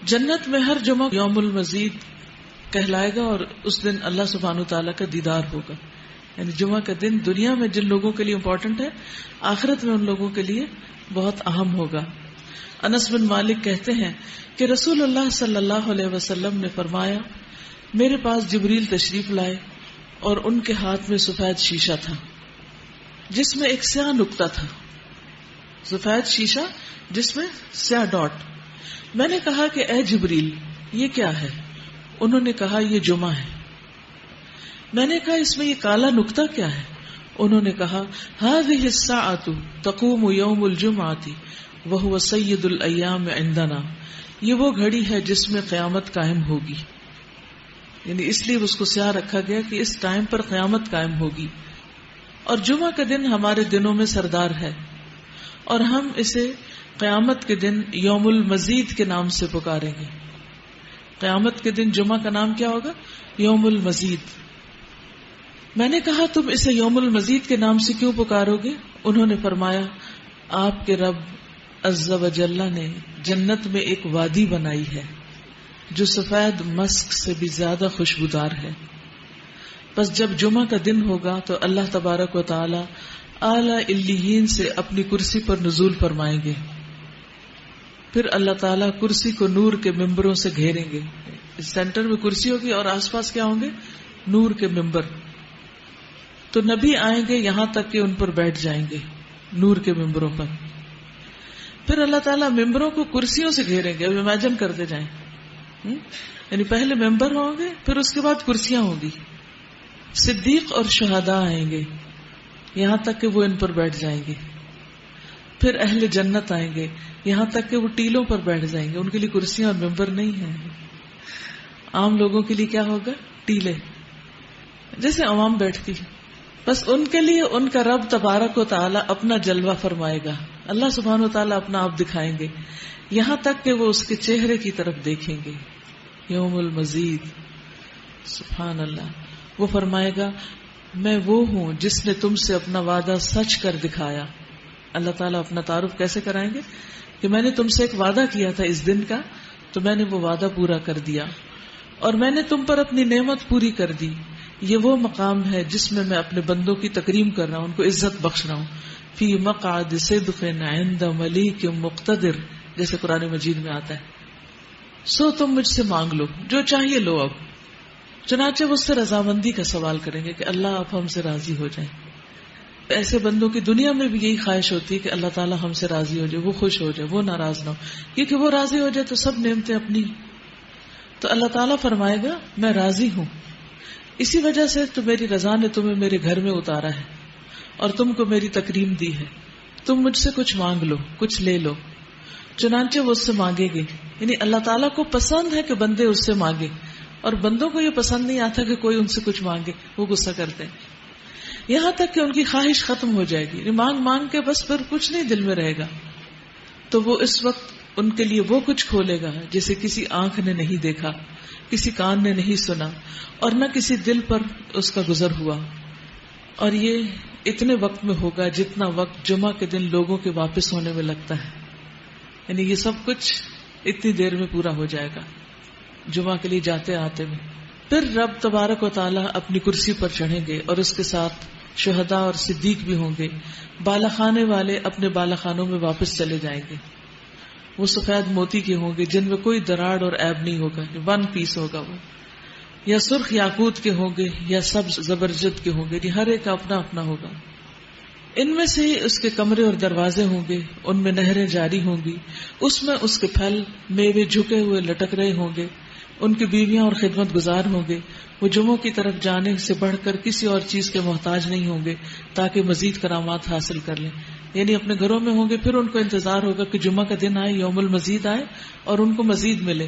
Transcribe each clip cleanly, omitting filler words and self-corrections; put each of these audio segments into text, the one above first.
جنت میں ہر جمعہ یوم المزید کہلائے گا، اور اس دن اللہ سبحانہ تعالیٰ کا دیدار ہوگا. یعنی جمعہ کا دن دنیا میں جن لوگوں کے لیے امپورٹنٹ ہے، آخرت میں ان لوگوں کے لیے بہت اہم ہوگا. انس بن مالک کہتے ہیں کہ رسول اللہ صلی اللہ علیہ وسلم نے فرمایا، میرے پاس جبریل تشریف لائے اور ان کے ہاتھ میں سفید شیشہ تھا جس میں ایک سیاہ نقطہ تھا. سفید شیشہ جس میں سیاہ ڈاٹ. میں نے کہا کہ اے جبریل یہ کیا ہے؟ انہوں نے کہا یہ جمعہ ہے. میں نے کہا اس میں یہ کالا نقطہ کیا ہے؟ انہوں نے کہا هذه الساعة تقوم يوم الجمعة وهو سید الایام عندنا. یہ وہ گھڑی ہے جس میں قیامت قائم ہوگی. یعنی اس لیے اس کو سیاہ رکھا گیا کہ اس ٹائم پر قیامت قائم ہوگی. اور جمعہ کا دن ہمارے دنوں میں سردار ہے، اور ہم اسے قیامت کے دن یوم المزید کے نام سے پکاریں گے. قیامت کے دن جمعہ کا نام کیا ہوگا؟ یوم المزید. میں نے کہا تم اسے یوم المزید کے نام سے کیوں پکارو گے؟ انہوں نے فرمایا آپ کے رب عز و جل نے جنت میں ایک وادی بنائی ہے جو سفید مسک سے بھی زیادہ خوشبودار ہے. بس جب جمعہ کا دن ہوگا تو اللہ تبارک و تعالی اعلی علیین سے اپنی کرسی پر نزول فرمائیں گے. پھر اللہ تعالیٰ کرسی کو نور کے ممبروں سے گھیریں گے. اس سینٹر میں کرسی ہوگی اور آس پاس کیا ہوں گے؟ نور کے ممبر. تو نبی آئیں گے یہاں تک کہ ان پر بیٹھ جائیں گے، نور کے ممبروں پر. پھر اللہ تعالیٰ ممبروں کو کرسیوں سے گھیریں گے. اب امیجن کرتے جائیں، یعنی پہلے ممبر ہوں گے، پھر اس کے بعد کرسیاں ہوں گی. صدیق اور شہداء آئیں گے یہاں تک کہ وہ ان پر بیٹھ جائیں گے. پھر اہل جنت آئیں گے یہاں تک کہ وہ ٹیلوں پر بیٹھ جائیں گے. ان کے لیے کرسیاں اور ممبر نہیں ہیں. عام لوگوں کے لیے کیا ہوگا؟ ٹیلے، جیسے عوام بیٹھتی. بس ان کے لیے ان کا رب تبارک و تعالی اپنا جلوہ فرمائے گا. اللہ سبحانہ و تعالی اپنا آپ دکھائیں گے یہاں تک کہ وہ اس کے چہرے کی طرف دیکھیں گے. یوم المزید. سبحان اللہ. وہ فرمائے گا میں وہ ہوں جس نے تم سے اپنا وعدہ سچ کر دکھایا. اللہ تعالیٰ اپنا تعارف کیسے کرائیں گے کہ میں نے تم سے ایک وعدہ کیا تھا اس دن کا، تو میں نے وہ وعدہ پورا کر دیا، اور میں نے تم پر اپنی نعمت پوری کر دی. یہ وہ مقام ہے جس میں اپنے بندوں کی تکریم کر رہا ہوں، ان کو عزت بخش رہا ہوں. فی مقعد صدق عند ملیک مقتدر، جیسے قرآن مجید میں آتا ہے. سو تم مجھ سے مانگ لو، جو چاہیے لو. اب چنانچہ وہ اس سے رضامندی کا سوال کریں گے کہ اللہ آپ ہم سے راضی ہو جائیں. ایسے بندوں کی دنیا میں بھی یہی خواہش ہوتی ہے کہ اللہ تعالیٰ ہم سے راضی ہو جائے، وہ خوش ہو جائے، وہ ناراض نہ ہو، کیونکہ وہ راضی ہو جائے تو سب نعمتیں اپنی. تو اللہ تعالیٰ فرمائے گا میں راضی ہوں، اسی وجہ سے تو میری رضا نے تمہیں میرے گھر میں اتارا ہے اور تم کو میری تکریم دی ہے. تم مجھ سے کچھ مانگ لو، کچھ لے لو. چنانچہ وہ اس سے مانگے گے. یعنی اللہ تعالیٰ کو پسند ہے کہ بندے اس سے مانگے، اور بندوں کو یہ پسند نہیں آتا کہ کوئی ان سے کچھ مانگے، وہ غصہ کرتے ہیں. یہاں تک کہ ان کی خواہش ختم ہو جائے گی. مانگ مانگ کے بس پھر کچھ نہیں دل میں رہے گا. تو وہ اس وقت ان کے لیے وہ کچھ کھولے گا جسے کسی آنکھ نے نہیں دیکھا، کسی کان نے نہیں سنا، اور نہ کسی دل پر اس کا گزر ہوا. اور یہ اتنے وقت میں ہوگا جتنا وقت جمعہ کے دن لوگوں کے واپس ہونے میں لگتا ہے. یعنی یہ سب کچھ اتنی دیر میں پورا ہو جائے گا جمعہ کے لیے جاتے آتے میں. پھر رب تبارک و تعالیٰ اپنی کرسی پر چڑھیں گے اور اس کے ساتھ شہداء اور صدیق بھی ہوں گے. بالا خانے والے اپنے بالا خانوں میں واپس چلے جائیں گے. وہ سفید موتی کے ہوں گے جن میں کوئی دراڑ اور عیب نہیں ہوگا، ون پیس ہوگا وہ. یا سرخ یاقوت کے ہوں گے یا سبز زبرجد کے ہوں گے. ہر ایک کا اپنا اپنا ہوگا. ان میں سے ہی اس کے کمرے اور دروازے ہوں گے، ان میں نہریں جاری ہوں گی، اس میں اس کے پھل میوے جھکے ہوئے لٹک رہے ہوں گے. ان کی بیویاں اور خدمت گزار ہوں گے. وہ جمعوں کی طرف جانے سے بڑھ کر کسی اور چیز کے محتاج نہیں ہوں گے تاکہ مزید کرامات حاصل کر لیں. یعنی اپنے گھروں میں ہوں گے، پھر ان کو انتظار ہوگا کہ جمعہ کا دن آئے، یوم المزید آئے اور ان کو مزید ملے،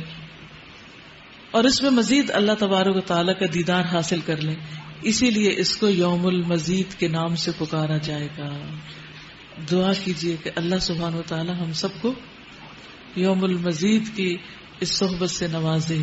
اور اس میں مزید اللہ تبارک و تعالیٰ کا دیدار حاصل کر لیں. اسی لیے اس کو یوم المزید کے نام سے پکارا جائے گا. دعا کیجئے کہ اللہ سبحانہ و تعالیٰ ہم سب کو یوم المزید کی اس صحبت سے نوازے.